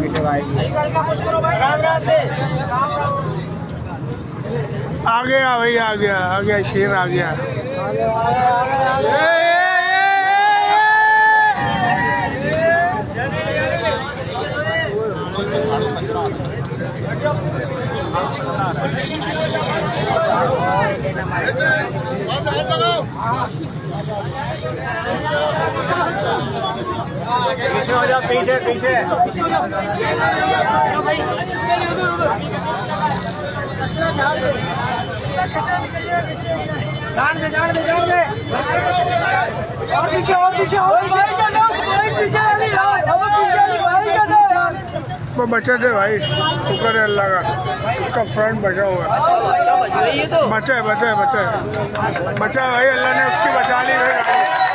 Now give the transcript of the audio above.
पीछे भाई। आ गया भाई, आ गया शेर आ गया। पीछे हो जाओ, पीछे पीछे। और पीछे वो बचा थे भाई, शुक्र है अल्लाह का, उसका फ्रंट बचा हुआ है। बचा है भाई, अल्लाह ने उसकी बचा ली भाई।